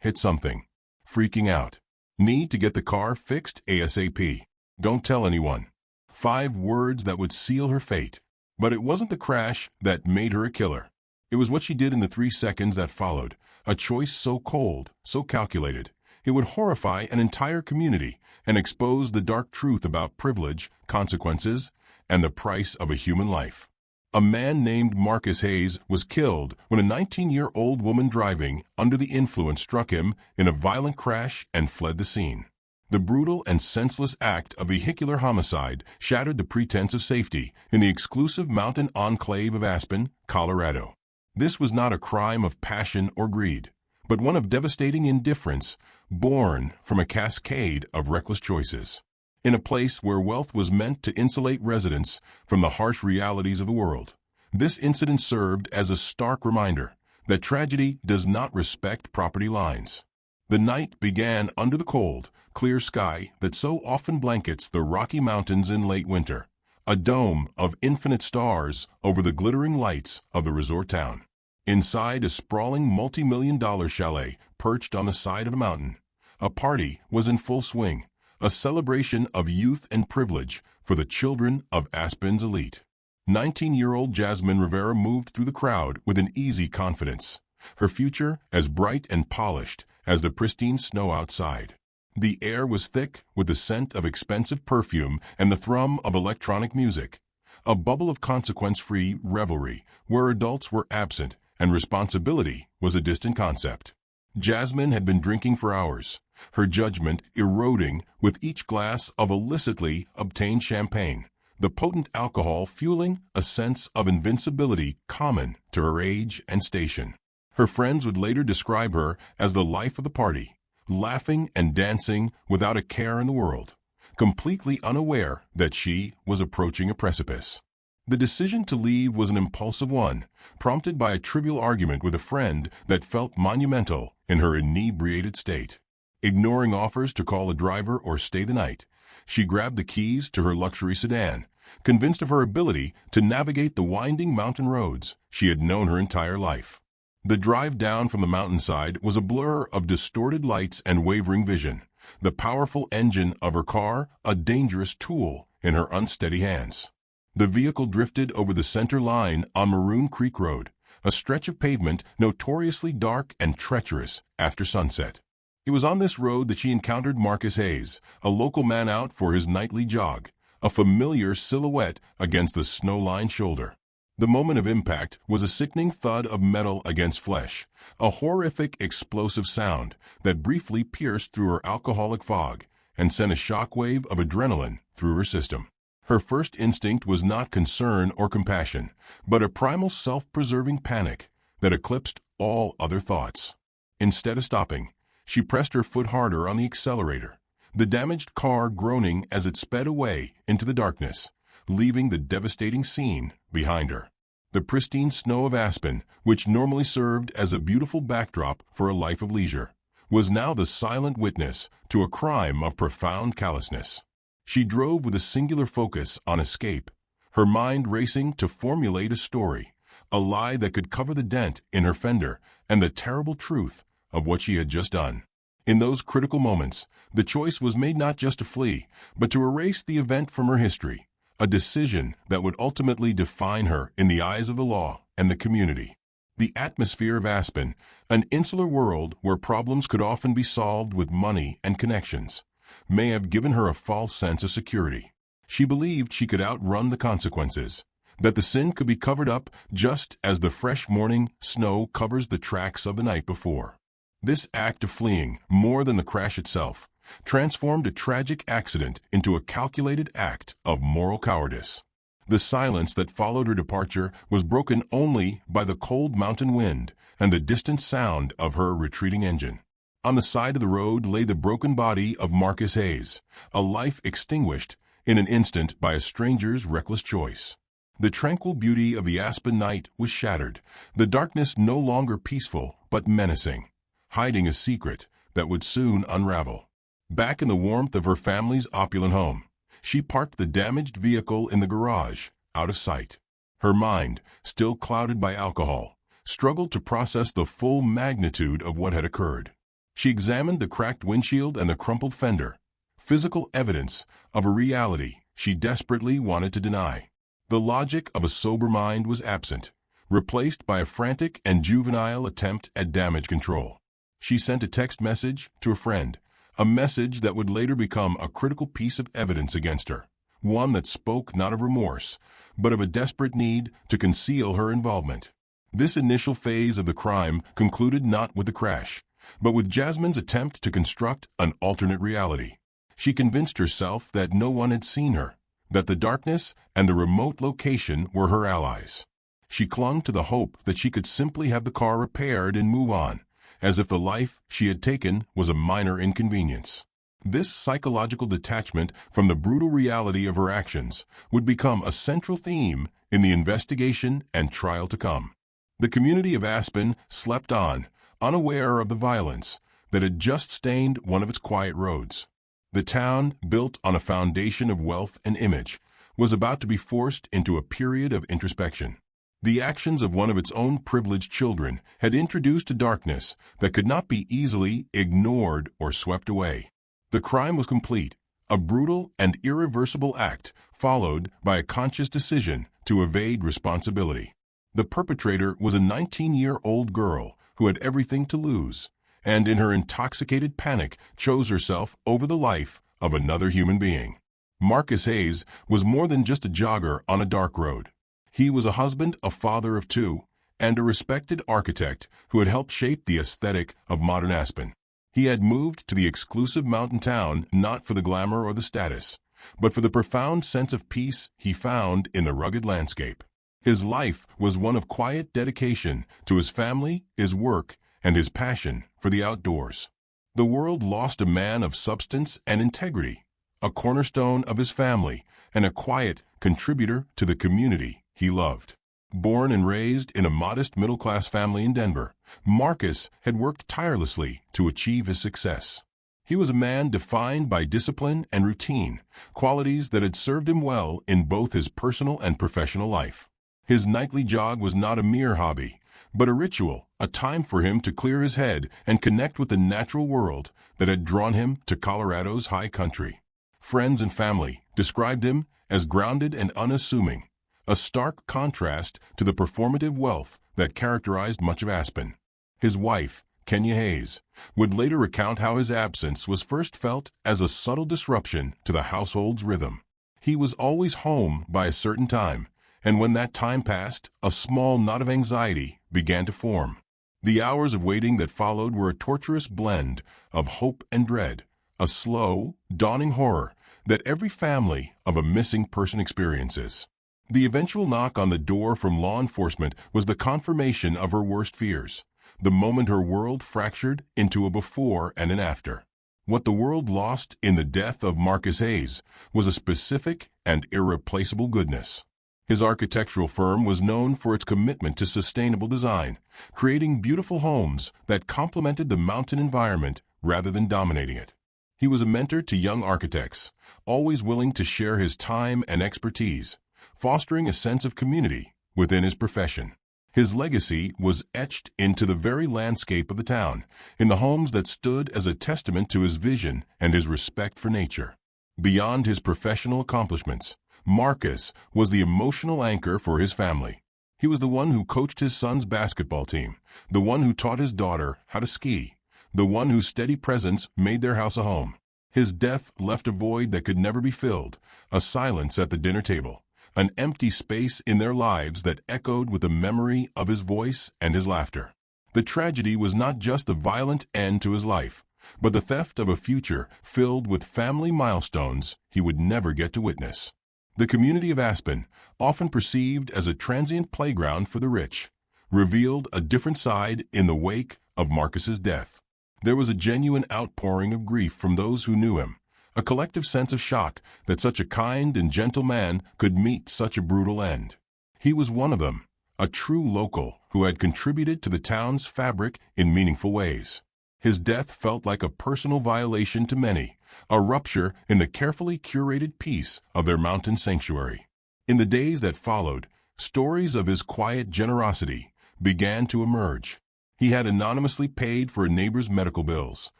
hit something. Freaking out. Need to get the car fixed ASAP. Don't tell anyone. 5 words that would seal her fate. But it wasn't the crash that made her a killer. It was what she did in the 3 seconds that followed, a choice so cold, so calculated. It would horrify an entire community and expose the dark truth about privilege, consequences, and the price of a human life. A man named Marcus Hayes was killed when a 19-year-old woman driving under the influence struck him in a violent crash and fled the scene. The brutal and senseless act of vehicular homicide shattered the pretense of safety in the exclusive mountain enclave of Aspen, Colorado. This was not a crime of passion or greed, but one of devastating indifference born from a cascade of reckless choices. In a place where wealth was meant to insulate residents from the harsh realities of the world, this incident served as a stark reminder that tragedy does not respect property lines. The night began under the cold, clear sky that so often blankets the Rocky Mountains in late winter, a dome of infinite stars over the glittering lights of the resort town. Inside a sprawling multi-million-dollar chalet perched on the side of a mountain, a party was in full swing, a celebration of youth and privilege for the children of Aspen's elite. 19-year-old Jasmine Rivera moved through the crowd with an easy confidence, her future as bright and polished as the pristine snow outside. The air was thick with the scent of expensive perfume and the thrum of electronic music, a bubble of consequence-free revelry where adults were absent and responsibility was a distant concept. Jasmine had been drinking for hours, her judgment eroding with each glass of illicitly obtained champagne, the potent alcohol fueling a sense of invincibility common to her age and station. Her friends would later describe her as the life of the party, laughing and dancing without a care in the world, completely unaware that she was approaching a precipice. The decision to leave was an impulsive one, prompted by a trivial argument with a friend that felt monumental in her inebriated state. Ignoring offers to call a driver or stay the night, she grabbed the keys to her luxury sedan, convinced of her ability to navigate the winding mountain roads she had known her entire life. The drive down from the mountainside was a blur of distorted lights and wavering vision, the powerful engine of her car a dangerous tool in her unsteady hands. The vehicle drifted over the center line on Maroon Creek Road, a stretch of pavement notoriously dark and treacherous after sunset. It was on this road that she encountered Marcus Hayes, a local man out for his nightly jog, a familiar silhouette against the snow-lined shoulder. The moment of impact was a sickening thud of metal against flesh, a horrific explosive sound that briefly pierced through her alcoholic fog and sent a shockwave of adrenaline through her system. Her first instinct was not concern or compassion, but a primal self-preserving panic that eclipsed all other thoughts. Instead of stopping, she pressed her foot harder on the accelerator, the damaged car groaning as it sped away into the darkness, leaving the devastating scene behind her. The pristine snow of Aspen, which normally served as a beautiful backdrop for a life of leisure, was now the silent witness to a crime of profound callousness. She drove with a singular focus on escape, her mind racing to formulate a story, a lie that could cover the dent in her fender and the terrible truth of what she had just done. In those critical moments, the choice was made not just to flee, but to erase the event from her history, a decision that would ultimately define her in the eyes of the law and the community. The atmosphere of Aspen, an insular world where problems could often be solved with money and connections, may have given her a false sense of security. She believed she could outrun the consequences, that the sin could be covered up just as the fresh morning snow covers the tracks of the night before. This act of fleeing, more than the crash itself, transformed a tragic accident into a calculated act of moral cowardice. The silence that followed her departure was broken only by the cold mountain wind and the distant sound of her retreating engine. On the side of the road lay the broken body of Marcus Hayes, a life extinguished in an instant by a stranger's reckless choice. The tranquil beauty of the Aspen night was shattered, the darkness no longer peaceful but menacing, hiding a secret that would soon unravel. Back in the warmth of her family's opulent home, she parked the damaged vehicle in the garage, out of sight. Her mind, still clouded by alcohol, struggled to process the full magnitude of what had occurred. She examined the cracked windshield and the crumpled fender, physical evidence of a reality she desperately wanted to deny. The logic of a sober mind was absent, replaced by a frantic and juvenile attempt at damage control. She sent a text message to a friend, a message that would later become a critical piece of evidence against her, one that spoke not of remorse, but of a desperate need to conceal her involvement. This initial phase of the crime concluded not with the crash, but with Jasmine's attempt to construct an alternate reality. She convinced herself that no one had seen her, that the darkness and the remote location were her allies. She clung to the hope that she could simply have the car repaired and move on, as if the life she had taken was a minor inconvenience. This psychological detachment from the brutal reality of her actions would become a central theme in the investigation and trial to come. The community of Aspen slept on, unaware of the violence that had just stained one of its quiet roads. The town, built on a foundation of wealth and image, was about to be forced into a period of introspection. The actions of one of its own privileged children had introduced a darkness that could not be easily ignored or swept away. The crime was complete, a brutal and irreversible act followed by a conscious decision to evade responsibility. The perpetrator was a 19-year-old girl who had everything to lose, and in her intoxicated panic chose herself over the life of another human being. Marcus Hayes was more than just a jogger on a dark road. He was a husband, a father of two, and a respected architect who had helped shape the aesthetic of modern Aspen. He had moved to the exclusive mountain town not for the glamour or the status, but for the profound sense of peace he found in the rugged landscape. His life was one of quiet dedication to his family, his work, and his passion for the outdoors. The world lost a man of substance and integrity, a cornerstone of his family, and a quiet contributor to the community he loved. Born and raised in a modest middle-class family in Denver, Marcus had worked tirelessly to achieve his success. He was a man defined by discipline and routine, qualities that had served him well in both his personal and professional life. His nightly jog was not a mere hobby, but a ritual, a time for him to clear his head and connect with the natural world that had drawn him to Colorado's high country. Friends and family described him as grounded and unassuming, a stark contrast to the performative wealth that characterized much of Aspen. His wife, Kenya Hayes, would later recount how his absence was first felt as a subtle disruption to the household's rhythm. He was always home by a certain time, and when that time passed, a small knot of anxiety began to form. The hours of waiting that followed were a torturous blend of hope and dread, a slow, dawning horror that every family of a missing person experiences. The eventual knock on the door from law enforcement was the confirmation of her worst fears, the moment her world fractured into a before and an after. What the world lost in the death of Marcus Hayes was a specific and irreplaceable goodness. His architectural firm was known for its commitment to sustainable design, creating beautiful homes that complemented the mountain environment rather than dominating it. He was a mentor to young architects, always willing to share his time and expertise, fostering a sense of community within his profession. His legacy was etched into the very landscape of the town, in the homes that stood as a testament to his vision and his respect for nature. Beyond his professional accomplishments, Marcus was the emotional anchor for his family. He was the one who coached his son's basketball team, the one who taught his daughter how to ski, the one whose steady presence made their house a home. His death left a void that could never be filled, a silence at the dinner table, an empty space in their lives that echoed with the memory of his voice and his laughter. The tragedy was not just the violent end to his life, but the theft of a future filled with family milestones he would never get to witness. The community of Aspen, often perceived as a transient playground for the rich, revealed a different side in the wake of Marcus's death. There was a genuine outpouring of grief from those who knew him, a collective sense of shock that such a kind and gentle man could meet such a brutal end. He was one of them, a true local who had contributed to the town's fabric in meaningful ways. His death felt like a personal violation to many, a rupture in the carefully curated peace of their mountain sanctuary. In the days that followed, stories of his quiet generosity began to emerge. He had anonymously paid for a neighbor's medical bills,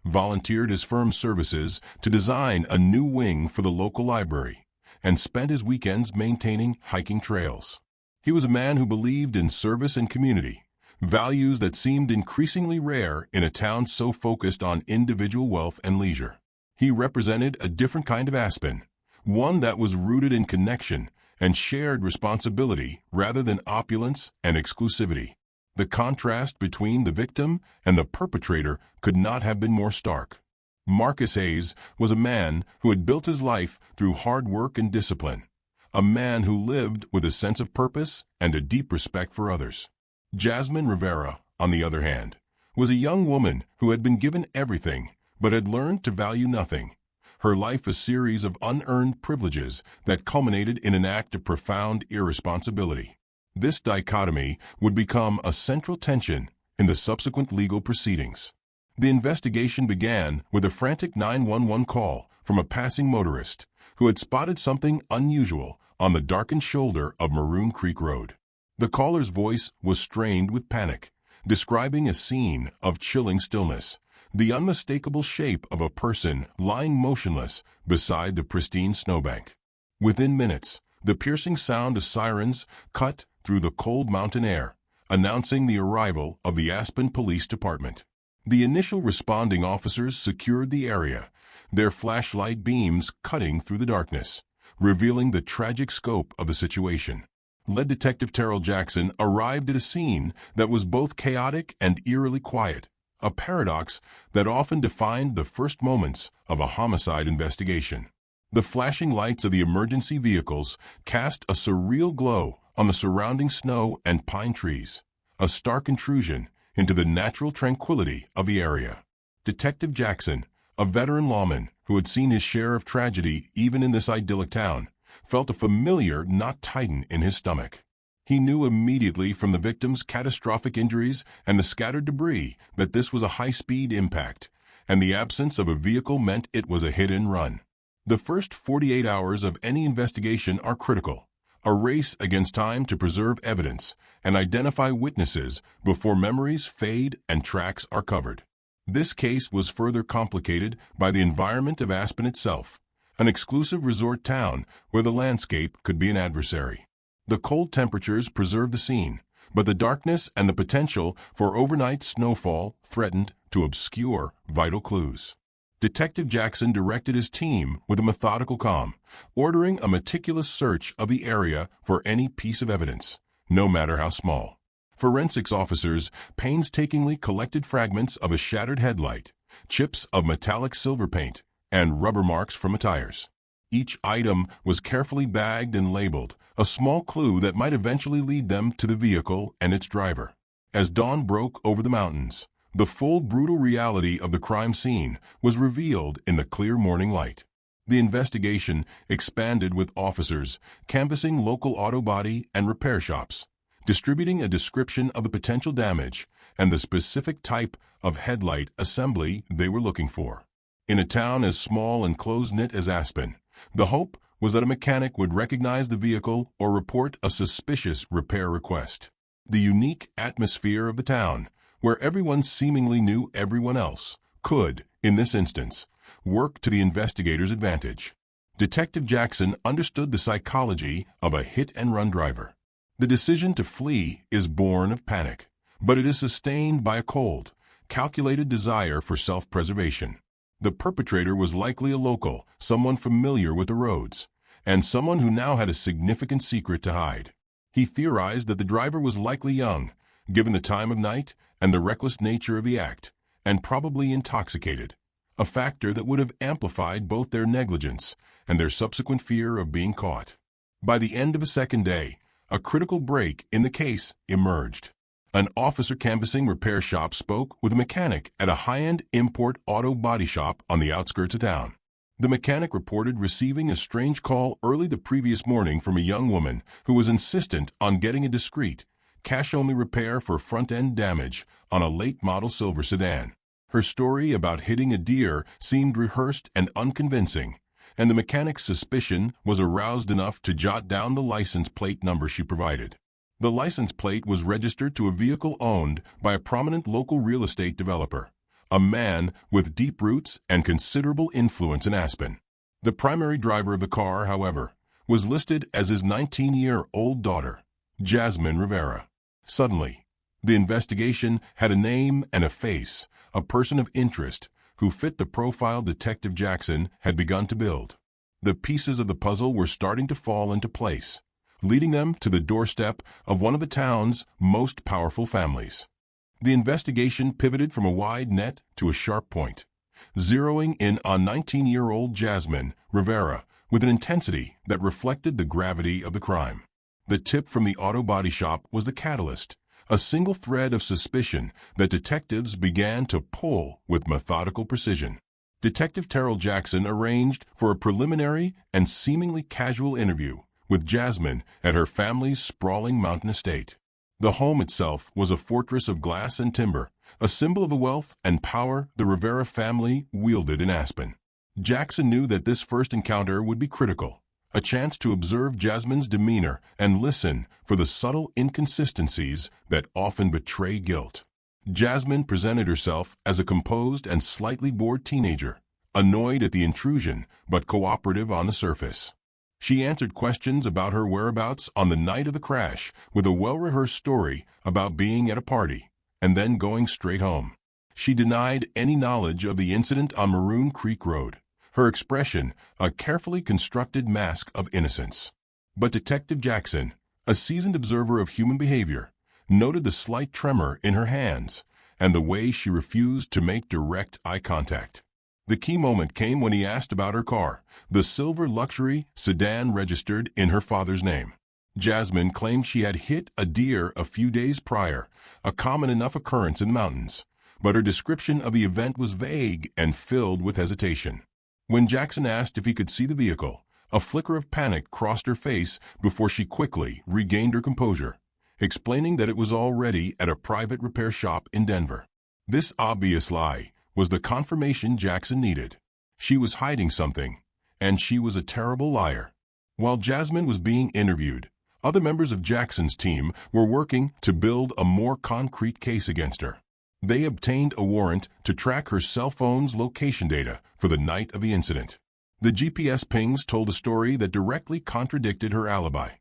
volunteered his firm's services to design a new wing for the local library, and spent his weekends maintaining hiking trails. He was a man who believed in service and community, values that seemed increasingly rare in a town so focused on individual wealth and leisure. He represented a different kind of Aspen, one that was rooted in connection and shared responsibility rather than opulence and exclusivity. The contrast between the victim and the perpetrator could not have been more stark. Marcus Hayes was a man who had built his life through hard work and discipline, a man who lived with a sense of purpose and a deep respect for others. Jasmine Rivera, on the other hand, was a young woman who had been given everything but had learned to value nothing. Her life a series of unearned privileges that culminated in an act of profound irresponsibility. This dichotomy would become a central tension in the subsequent legal proceedings. The investigation began with a frantic 911 call from a passing motorist who had spotted something unusual on the darkened shoulder of Maroon Creek Road. The caller's voice was strained with panic, describing a scene of chilling stillness, the unmistakable shape of a person lying motionless beside the pristine snowbank. Within minutes, the piercing sound of sirens cut through the cold mountain air, announcing the arrival of the Aspen Police Department. The initial responding officers secured the area, their flashlight beams cutting through the darkness, revealing the tragic scope of the situation. Lead Detective Terrell Jackson arrived at a scene that was both chaotic and eerily quiet, a paradox that often defined the first moments of a homicide investigation. The flashing lights of the emergency vehicles cast a surreal glow on the surrounding snow and pine trees, a stark intrusion into the natural tranquility of the area. Detective Jackson, a veteran lawman who had seen his share of tragedy even in this idyllic town, felt a familiar knot tighten in his stomach. He knew immediately from the victim's catastrophic injuries and the scattered debris that this was a high-speed impact, and the absence of a vehicle meant it was a hit-and-run. The first 48 hours of any investigation are critical, a race against time to preserve evidence and identify witnesses before memories fade and tracks are covered. This case was further complicated by the environment of Aspen itself, an exclusive resort town where the landscape could be an adversary. The cold temperatures preserved the scene, but the darkness and the potential for overnight snowfall threatened to obscure vital clues. Detective Jackson directed his team with a methodical calm, ordering a meticulous search of the area for any piece of evidence, no matter how small. Forensics officers painstakingly collected fragments of a shattered headlight, chips of metallic silver paint, and rubber marks from tires. Each item was carefully bagged and labeled, a small clue that might eventually lead them to the vehicle and its driver. As dawn broke over the mountains, the full brutal reality of the crime scene was revealed in the clear morning light. The investigation expanded with officers canvassing local auto body and repair shops, distributing a description of the potential damage and the specific type of headlight assembly they were looking for. In a town as small and close-knit as Aspen, the hope was that a mechanic would recognize the vehicle or report a suspicious repair request. The unique atmosphere of the town, where everyone seemingly knew everyone else, could, in this instance, work to the investigator's advantage. Detective Jackson understood the psychology of a hit-and-run driver. The decision to flee is born of panic, but it is sustained by a cold, calculated desire for self-preservation. The perpetrator was likely a local, someone familiar with the roads, and someone who now had a significant secret to hide. He theorized that the driver was likely young, given the time of night and the reckless nature of the act, and probably intoxicated, a factor that would have amplified both their negligence and their subsequent fear of being caught. By the end of the second day, a critical break in the case emerged. An officer canvassing repair shop spoke with a mechanic at a high-end import auto body shop on the outskirts of town. The mechanic reported receiving a strange call early the previous morning from a young woman who was insistent on getting a discreet, cash-only repair for front-end damage on a late-model silver sedan. Her story about hitting a deer seemed rehearsed and unconvincing, and the mechanic's suspicion was aroused enough to jot down the license plate number she provided. The license plate was registered to a vehicle owned by a prominent local real estate developer, a man with deep roots and considerable influence in Aspen. The primary driver of the car, however, was listed as his 19-year-old daughter, Jasmine Rivera. Suddenly, the investigation had a name and a face, a person of interest who fit the profile Detective Jackson had begun to build. The pieces of the puzzle were starting to fall into place, leading them to the doorstep of one of the town's most powerful families. The investigation pivoted from a wide net to a sharp point, zeroing in on 19-year-old Jasmine Rivera with an intensity that reflected the gravity of the crime. The tip from the auto body shop was the catalyst, a single thread of suspicion that detectives began to pull with methodical precision. Detective Terrell Jackson arranged for a preliminary and seemingly casual interview with Jasmine at her family's sprawling mountain estate. The home itself was a fortress of glass and timber, a symbol of the wealth and power the Rivera family wielded in Aspen. Jackson knew that this first encounter would be critical, a chance to observe Jasmine's demeanor and listen for the subtle inconsistencies that often betray guilt. Jasmine presented herself as a composed and slightly bored teenager, annoyed at the intrusion but cooperative on the surface. She answered questions about her whereabouts on the night of the crash with a well-rehearsed story about being at a party and then going straight home. She denied any knowledge of the incident on Maroon Creek Road, her expression a carefully constructed mask of innocence. But Detective Jackson, a seasoned observer of human behavior, noted the slight tremor in her hands and the way she refused to make direct eye contact. The key moment came when he asked about her car, the silver luxury sedan registered in her father's name. Jasmine claimed she had hit a deer a few days prior, a common enough occurrence in the mountains, but her description of the event was vague and filled with hesitation. When Jackson asked if he could see the vehicle, a flicker of panic crossed her face before she quickly regained her composure, explaining that it was already at a private repair shop in Denver. This obvious lie was the confirmation Jackson needed. She was hiding something, and she was a terrible liar. While Jasmine was being interviewed, other members of Jackson's team were working to build a more concrete case against her. They obtained a warrant to track her cell phone's location data for the night of the incident. The GPS pings told a story that directly contradicted her alibi,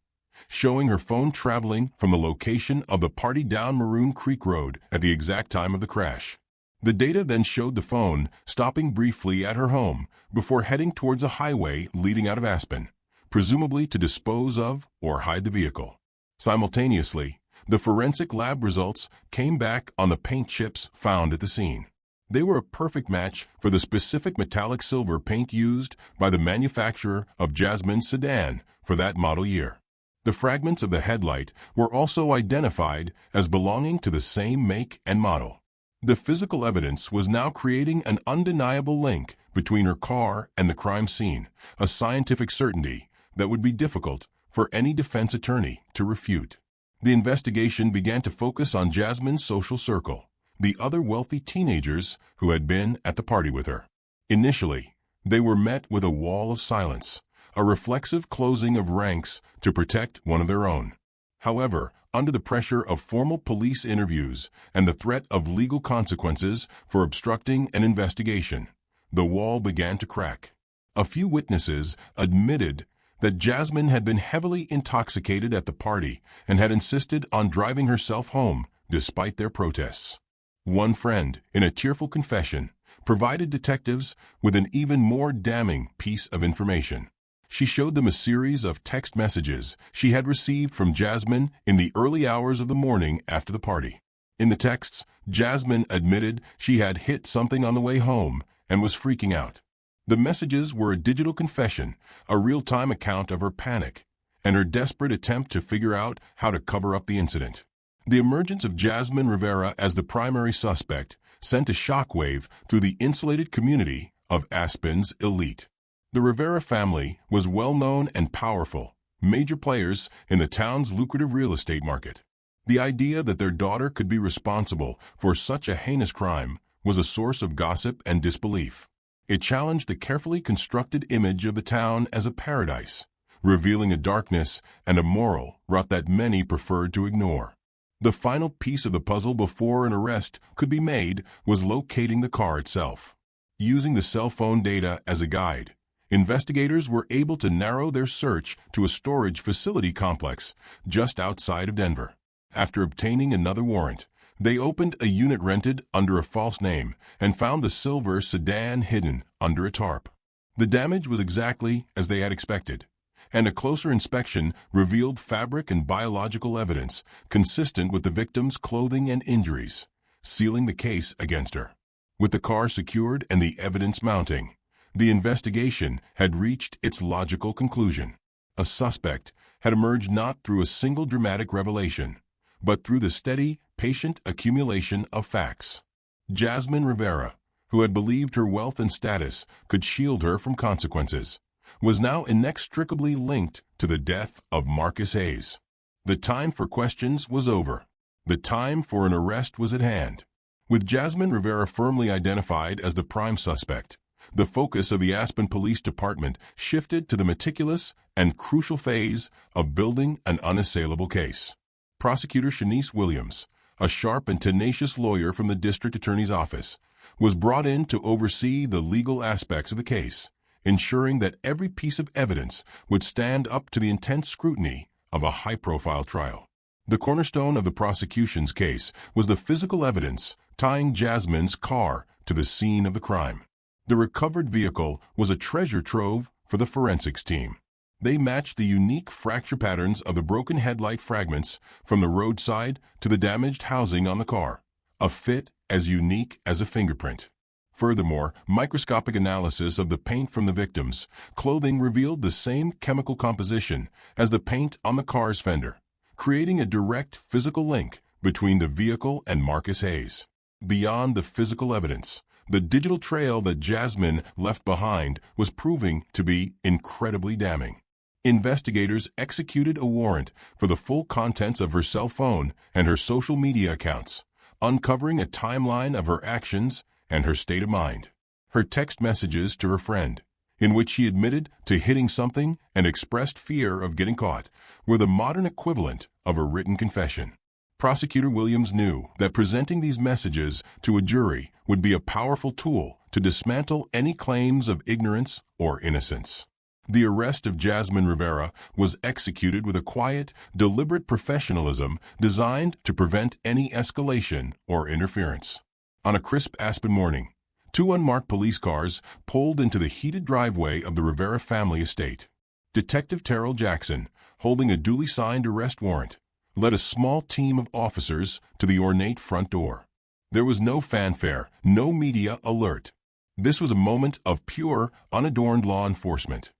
showing her phone traveling from the location of the party down Maroon Creek Road at the exact time of the crash. The data then showed the phone stopping briefly at her home before heading towards a highway leading out of Aspen, presumably to dispose of or hide the vehicle. Simultaneously, the forensic lab results came back on the paint chips found at the scene. They were a perfect match for the specific metallic silver paint used by the manufacturer of Jasmine's sedan for that model year. The fragments of the headlight were also identified as belonging to the same make and model. The physical evidence was now creating an undeniable link between her car and the crime scene, a scientific certainty that would be difficult for any defense attorney to refute. The investigation began to focus on Jasmine's social circle, the other wealthy teenagers who had been at the party with her. Initially, they were met with a wall of silence, a reflexive closing of ranks to protect one of their own. However, under the pressure of formal police interviews and the threat of legal consequences for obstructing an investigation, the wall began to crack. A few witnesses admitted that Jasmine had been heavily intoxicated at the party and had insisted on driving herself home despite their protests. One friend, in a tearful confession, provided detectives with an even more damning piece of information. She showed them a series of text messages she had received from Jasmine in the early hours of the morning after the party. In the texts, Jasmine admitted she had hit something on the way home and was freaking out. The messages were a digital confession, a real-time account of her panic, and her desperate attempt to figure out how to cover up the incident. The emergence of Jasmine Rivera as the primary suspect sent a shockwave through the insulated community of Aspen's elite. The Rivera family was well-known and powerful, major players in the town's lucrative real estate market. The idea that their daughter could be responsible for such a heinous crime was a source of gossip and disbelief. It challenged the carefully constructed image of the town as a paradise, revealing a darkness and a moral rut that many preferred to ignore. The final piece of the puzzle before an arrest could be made was locating the car itself. Using the cell phone data as a guide, investigators were able to narrow their search to a storage facility complex just outside of Denver. After obtaining another warrant, they opened a unit rented under a false name and found the silver sedan hidden under a tarp. The damage was exactly as they had expected, and a closer inspection revealed fabric and biological evidence consistent with the victim's clothing and injuries, sealing the case against her. With the car secured and the evidence mounting, the investigation had reached its logical conclusion. A suspect had emerged not through a single dramatic revelation, but through the steady, patient accumulation of facts. Jasmine Rivera, who had believed her wealth and status could shield her from consequences, was now inextricably linked to the death of Marcus Hayes. The time for questions was over. The time for an arrest was at hand. With Jasmine Rivera firmly identified as the prime suspect, the focus of the Aspen Police Department shifted to the meticulous and crucial phase of building an unassailable case. Prosecutor Shanice Williams, a sharp and tenacious lawyer from the district attorney's office, was brought in to oversee the legal aspects of the case, ensuring that every piece of evidence would stand up to the intense scrutiny of a high-profile trial. The cornerstone of the prosecution's case was the physical evidence tying Jasmine's car to the scene of the crime. The recovered vehicle was a treasure trove for the forensics team. They matched the unique fracture patterns of the broken headlight fragments from the roadside to the damaged housing on the car, a fit as unique as a fingerprint. Furthermore, microscopic analysis of the paint from the victim's clothing revealed the same chemical composition as the paint on the car's fender, creating a direct physical link between the vehicle and Marcus Hayes. Beyond the physical evidence, the digital trail that Jasmine left behind was proving to be incredibly damning. Investigators executed a warrant for the full contents of her cell phone and her social media accounts, uncovering a timeline of her actions and her state of mind. Her text messages to her friend, in which she admitted to hitting something and expressed fear of getting caught, were the modern equivalent of a written confession. Prosecutor Williams knew that presenting these messages to a jury would be a powerful tool to dismantle any claims of ignorance or innocence. The arrest of Jasmine Rivera was executed with a quiet, deliberate professionalism designed to prevent any escalation or interference. On a crisp Aspen morning, two unmarked police cars pulled into the heated driveway of the Rivera family estate. Detective Terrell Jackson, holding a duly signed arrest warrant, led a small team of officers to the ornate front door. There was no fanfare, no media alert. This was a moment of pure, unadorned law enforcement.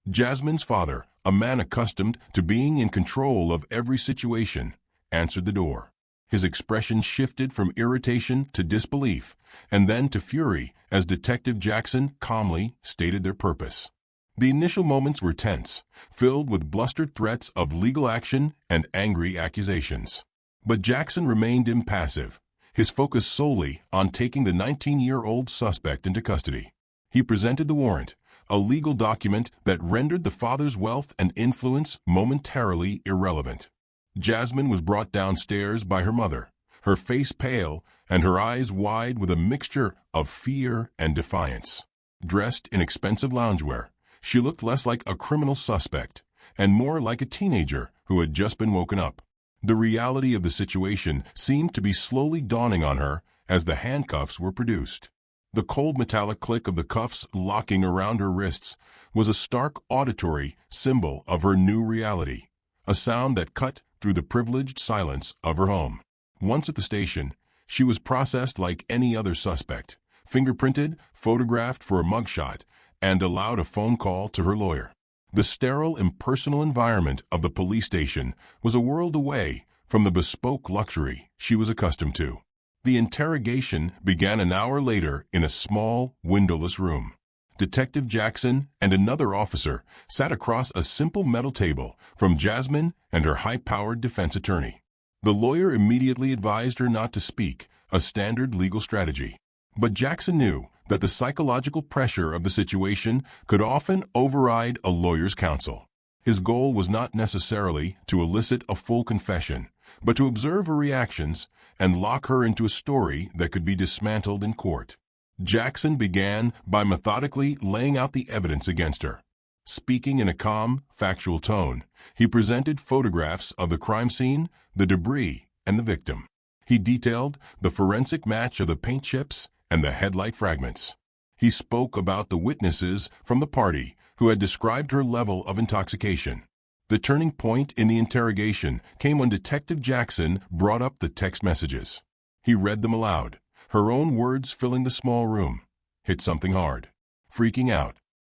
Jasmine's father, a man accustomed to being in control of every situation, answered the door. His expression shifted from irritation to disbelief, and then to fury as Detective Jackson calmly stated their purpose. The initial moments were tense, filled with blustered threats of legal action and angry accusations. But Jackson remained impassive, his focus solely on taking the 19-year-old suspect into custody. He presented the warrant, a legal document that rendered the father's wealth and influence momentarily irrelevant. Jasmine was brought downstairs by her mother, her face pale and her eyes wide with a mixture of fear and defiance. Dressed in expensive loungewear, she looked less like a criminal suspect and more like a teenager who had just been woken up. The reality of the situation seemed to be slowly dawning on her as the handcuffs were produced. The cold metallic click of the cuffs locking around her wrists was a stark auditory symbol of her new reality, a sound that cut through the privileged silence of her home. Once at the station, she was processed like any other suspect, fingerprinted, photographed for a mugshot, and allowed a phone call to her lawyer. The sterile, impersonal environment of the police station was a world away from the bespoke luxury she was accustomed to. The interrogation began an hour later in a small, windowless room. Detective Jackson and another officer sat across a simple metal table from Jasmine and her high-powered defense attorney. The lawyer immediately advised her not to speak, a standard legal strategy. But Jackson knew that the psychological pressure of the situation could often override a lawyer's counsel. His goal was not necessarily to elicit a full confession, but to observe her reactions and lock her into a story that could be dismantled in court. Jackson began by methodically laying out the evidence against her. Speaking in a calm, factual tone, he presented photographs of the crime scene, the debris, and the victim. He detailed the forensic match of the paint chips and the headlight fragments. He spoke about the witnesses from the party who had described her level of intoxication. The turning point in the interrogation came when Detective Jackson brought up the text messages. He read them aloud, her own words filling the small room. Hit something hard. Freaking out.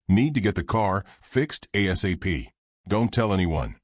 Need to get the car fixed ASAP. Don't tell anyone.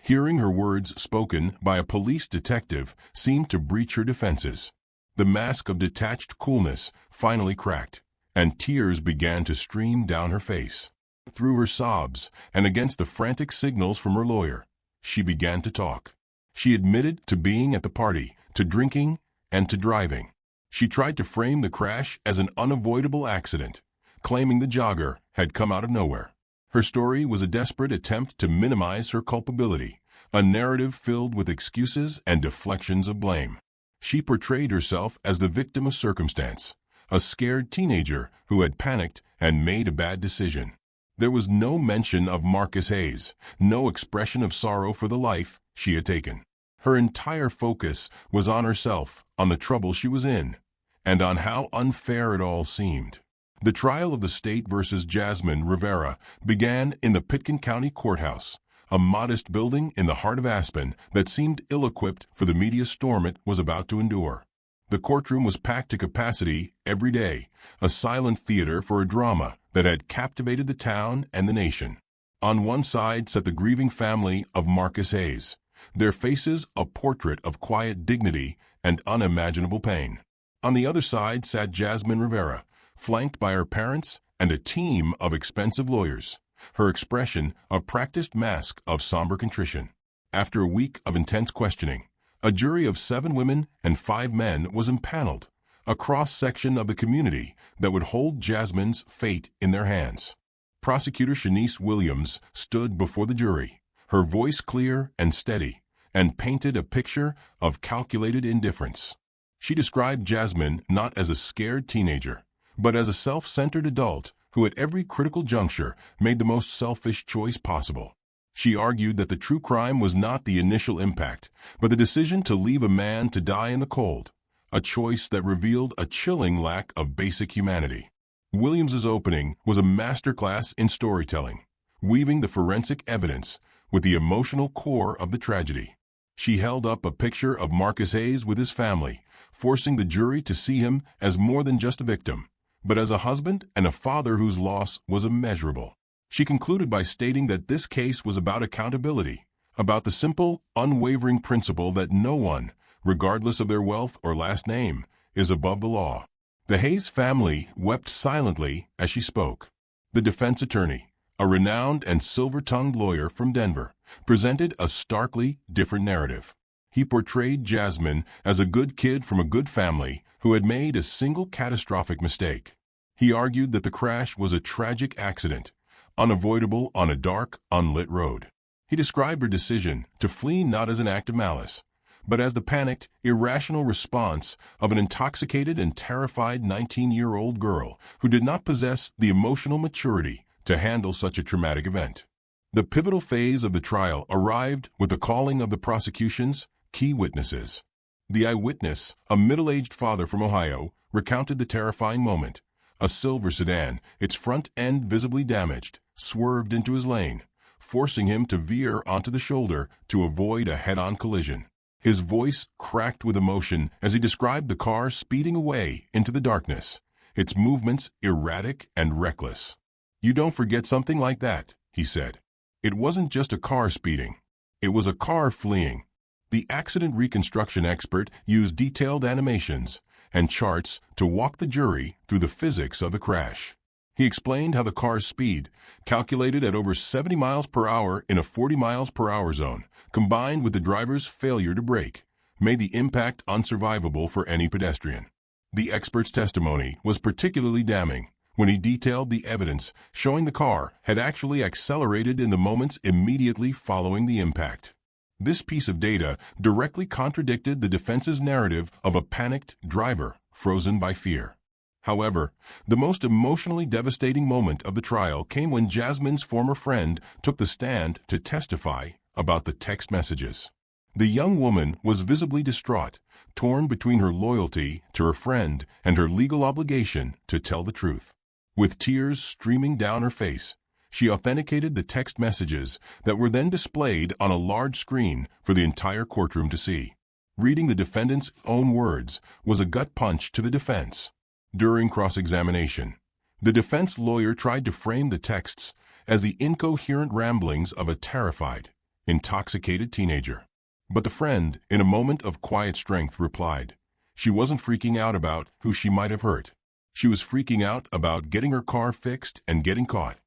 Hearing her words spoken by a police detective seemed to breach her defenses. The mask of detached coolness finally cracked, and tears began to stream down her face. Through her sobs and against the frantic signals from her lawyer, she began to talk. She admitted to being at the party, to drinking, and to driving. She tried to frame the crash as an unavoidable accident, claiming the jogger had come out of nowhere. Her story was a desperate attempt to minimize her culpability, a narrative filled with excuses and deflections of blame. She portrayed herself as the victim of circumstance, a scared teenager who had panicked and made a bad decision. There was no mention of Marcus Hayes, no expression of sorrow for the life she had taken. Her entire focus was on herself, on the trouble she was in, and on how unfair it all seemed. The trial of the state versus Jasmine Rivera began in the Pitkin County Courthouse, a modest building in the heart of Aspen that seemed ill-equipped for the media storm it was about to endure. The courtroom was packed to capacity every day, a silent theater for a drama that had captivated the town and the nation. On one side sat the grieving family of Marcus Hayes, their faces a portrait of quiet dignity and unimaginable pain. On the other side sat Jasmine Rivera, flanked by her parents and a team of expensive lawyers, her expression a practiced mask of somber contrition. After a week of intense questioning, a jury of 7 women and 5 men was impaneled, a cross-section of the community that would hold Jasmine's fate in their hands. Prosecutor Shanice Williams stood before the jury, her voice clear and steady, and painted a picture of calculated indifference. She described Jasmine not as a scared teenager, but as a self-centered adult who at every critical juncture made the most selfish choice possible. She argued that the true crime was not the initial impact, but the decision to leave a man to die in the cold, a choice that revealed a chilling lack of basic humanity. Williams's opening was a masterclass in storytelling, weaving the forensic evidence with the emotional core of the tragedy. She held up a picture of Marcus Hayes with his family, forcing the jury to see him as more than just a victim, but as a husband and a father whose loss was immeasurable. She concluded by stating that this case was about accountability, about the simple, unwavering principle that no one, regardless of their wealth or last name, is above the law. The Hayes family wept silently as she spoke. The defense attorney, a renowned and silver-tongued lawyer from Denver, presented a starkly different narrative. He portrayed Jasmine as a good kid from a good family who had made a single catastrophic mistake. He argued that the crash was a tragic accident, unavoidable on a dark, unlit road. He described her decision to flee not as an act of malice, but as the panicked, irrational response of an intoxicated and terrified 19-year-old girl who did not possess the emotional maturity to handle such a traumatic event. The pivotal phase of the trial arrived with the calling of the prosecution's key witnesses. The eyewitness, a middle-aged father from Ohio, recounted the terrifying moment. A silver sedan, its front end visibly damaged, swerved into his lane, forcing him to veer onto the shoulder to avoid a head-on collision. His voice cracked with emotion as he described the car speeding away into the darkness, its movements erratic and reckless. "You don't forget something like that," he said. "It wasn't just a car speeding. It was a car fleeing." The accident reconstruction expert used detailed animations and charts to walk the jury through the physics of the crash. He explained how the car's speed, calculated at over 70 miles per hour in a 40 miles per hour zone, combined with the driver's failure to brake, made the impact unsurvivable for any pedestrian. The expert's testimony was particularly damning, when he detailed the evidence showing the car had actually accelerated in the moments immediately following the impact. This piece of data directly contradicted the defense's narrative of a panicked driver frozen by fear. However, the most emotionally devastating moment of the trial came when Jasmine's former friend took the stand to testify about the text messages. The young woman was visibly distraught, torn between her loyalty to her friend and her legal obligation to tell the truth. With tears streaming down her face, she authenticated the text messages that were then displayed on a large screen for the entire courtroom to see. Reading the defendant's own words was a gut punch to the defense. During cross-examination, the defense lawyer tried to frame the texts as the incoherent ramblings of a terrified, intoxicated teenager. But the friend, in a moment of quiet strength, replied, she wasn't freaking out about who she might have hurt. She was freaking out about getting her car fixed and getting caught.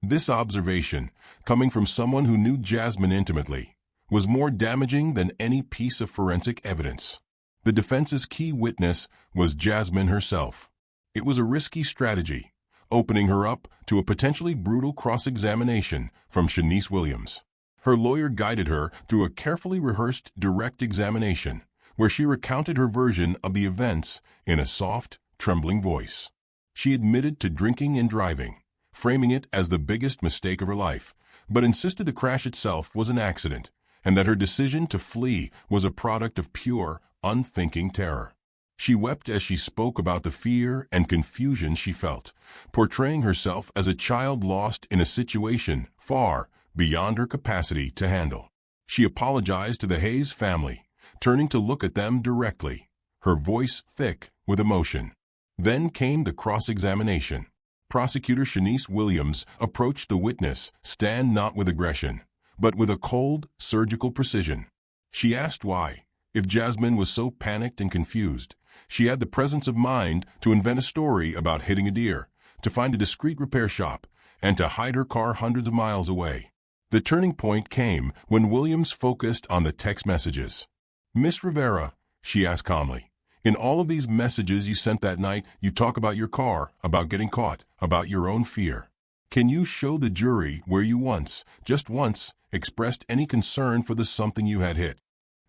This observation, coming from someone who knew Jasmine intimately, was more damaging than any piece of forensic evidence. The defense's key witness was Jasmine herself. It was a risky strategy, opening her up to a potentially brutal cross-examination from Shanice Williams. Her lawyer guided her through a carefully rehearsed direct examination, where she recounted her version of the events in a soft, trembling voice. She admitted to drinking and driving, framing it as the biggest mistake of her life, but insisted the crash itself was an accident, and that her decision to flee was a product of pure, unthinking terror. She wept as she spoke about the fear and confusion she felt, portraying herself as a child lost in a situation far beyond her capacity to handle. She apologized to the Hayes family, turning to look at them directly, her voice thick with emotion. Then came the cross-examination. Prosecutor Shanice Williams approached the witness stand not with aggression, but with a cold, surgical precision. She asked why, if Jasmine was so panicked and confused, she had the presence of mind to invent a story about hitting a deer, to find a discreet repair shop, and to hide her car hundreds of miles away. The turning point came when Williams focused on the text messages. "Miss Rivera," she asked calmly, "in all of these messages you sent that night, you talk about your car, about getting caught, about your own fear. Can you show the jury where you once, just once, expressed any concern for the something you had hit?"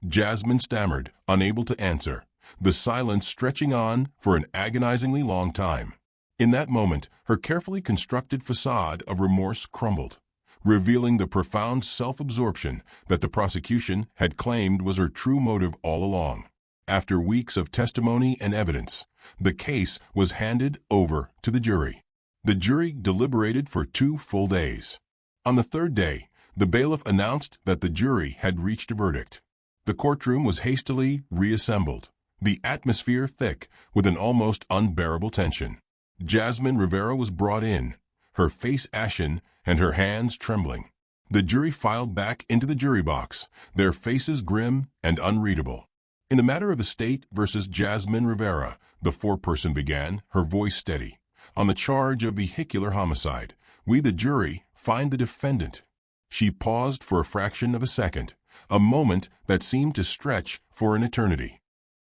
Jasmine stammered, unable to answer, the silence stretching on for an agonizingly long time. In that moment, her carefully constructed facade of remorse crumbled, revealing the profound self-absorption that the prosecution had claimed was her true motive all along. After weeks of testimony and evidence, the case was handed over to the jury. The jury deliberated for 2 full days. On the 3rd day, the bailiff announced that the jury had reached a verdict. The courtroom was hastily reassembled, the atmosphere thick with an almost unbearable tension. Jasmine Rivera was brought in, her face ashen and her hands trembling. The jury filed back into the jury box, their faces grim and unreadable. "In the matter of the state versus Jasmine Rivera," the foreperson began, her voice steady, "on the charge of vehicular homicide, we the jury find the defendant." She paused for a fraction of a second, a moment that seemed to stretch for an eternity.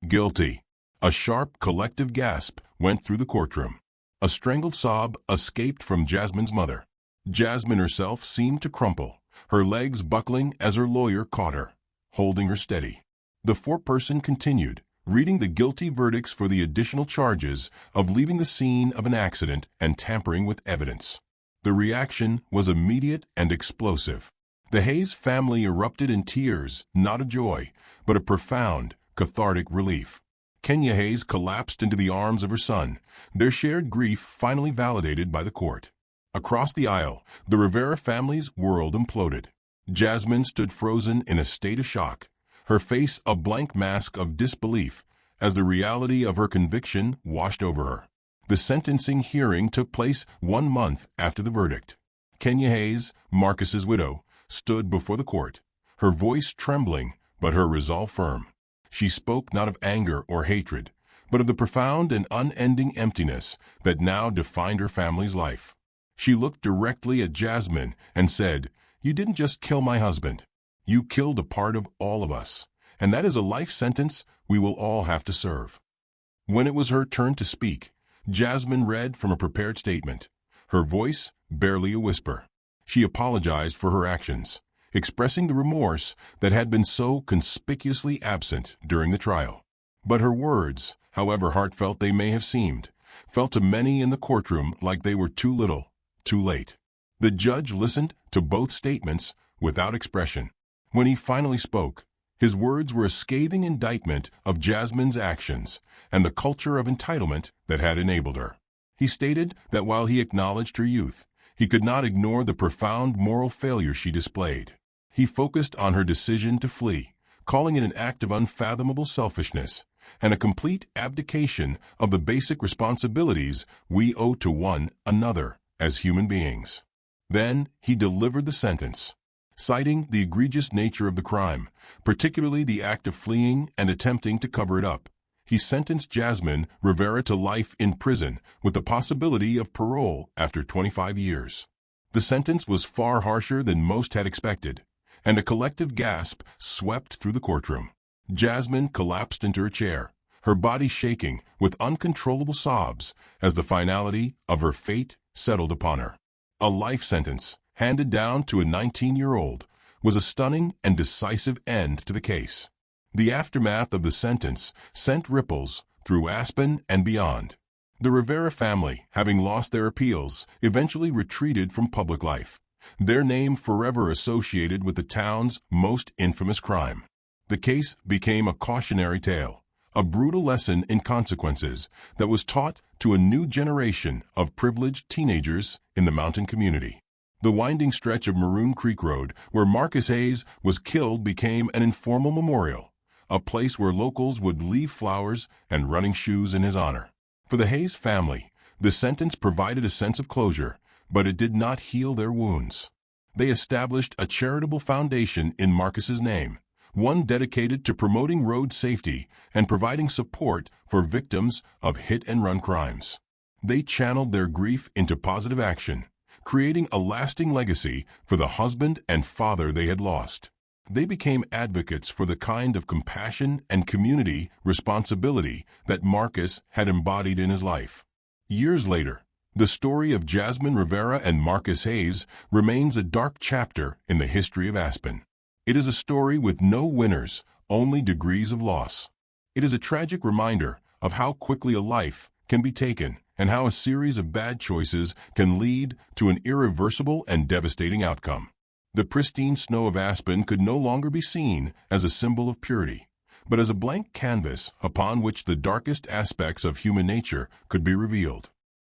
"Guilty." A sharp collective gasp went through the courtroom. A strangled sob escaped from Jasmine's mother. Jasmine herself seemed to crumple, her legs buckling as her lawyer caught her, holding her steady. The foreperson continued, reading the guilty verdicts for the additional charges of leaving the scene of an accident and tampering with evidence. The reaction was immediate and explosive. The Hayes family erupted in tears, not of joy, but of profound, cathartic relief. Kenya Hayes collapsed into the arms of her son, their shared grief finally validated by the court. Across the aisle, the Rivera family's world imploded. Jasmine stood frozen in a state of shock, her face a blank mask of disbelief as the reality of her conviction washed over her. The sentencing hearing took place 1 month after the verdict. Kenya Hayes, Marcus's widow, stood before the court, her voice trembling but her resolve firm. She spoke not of anger or hatred, but of the profound and unending emptiness that now defined her family's life. She looked directly at Jasmine and said, "You didn't just kill my husband. You killed a part of all of us, and that is a life sentence we will all have to serve." When it was her turn to speak, Jasmine read from a prepared statement, her voice barely a whisper. She apologized for her actions, expressing the remorse that had been so conspicuously absent during the trial. But her words, however heartfelt they may have seemed, felt to many in the courtroom like they were too little, too late. The judge listened to both statements without expression. When he finally spoke, his words were a scathing indictment of Jasmine's actions and the culture of entitlement that had enabled her. He stated that while he acknowledged her youth, he could not ignore the profound moral failure she displayed. He focused on her decision to flee, calling it an act of unfathomable selfishness and a complete abdication of the basic responsibilities we owe to one another as human beings. Then he delivered the sentence. Citing the egregious nature of the crime, particularly the act of fleeing and attempting to cover it up, he sentenced Jasmine Rivera to life in prison with the possibility of parole after 25 years. The sentence was far harsher than most had expected, and a collective gasp swept through the courtroom. Jasmine collapsed into her chair, her body shaking with uncontrollable sobs as the finality of her fate settled upon her. A life sentence, handed down to a 19-year-old, was a stunning and decisive end to the case. The aftermath of the sentence sent ripples through Aspen and beyond. The Rivera family, having lost their appeals, eventually retreated from public life, their name forever associated with the town's most infamous crime. The case became a cautionary tale, a brutal lesson in consequences that was taught to a new generation of privileged teenagers in the mountain community. The winding stretch of Maroon Creek Road where Marcus Hayes was killed became an informal memorial, a place where locals would leave flowers and running shoes in his honor. For the Hayes family, the sentence provided a sense of closure, but it did not heal their wounds. They established a charitable foundation in Marcus's name, one dedicated to promoting road safety and providing support for victims of hit-and-run crimes. They channeled their grief into positive action, creating a lasting legacy for the husband and father they had lost. They became advocates for the kind of compassion and community responsibility that Marcus had embodied in his life. Years later, the story of Jasmine Rivera and Marcus Hayes remains a dark chapter in the history of Aspen. It is a story with no winners, only degrees of loss. It is a tragic reminder of how quickly a life can be taken and how a series of bad choices can lead to an irreversible and devastating outcome. The pristine snow of Aspen could no longer be seen as a symbol of purity, but as a blank canvas upon which the darkest aspects of human nature could be revealed.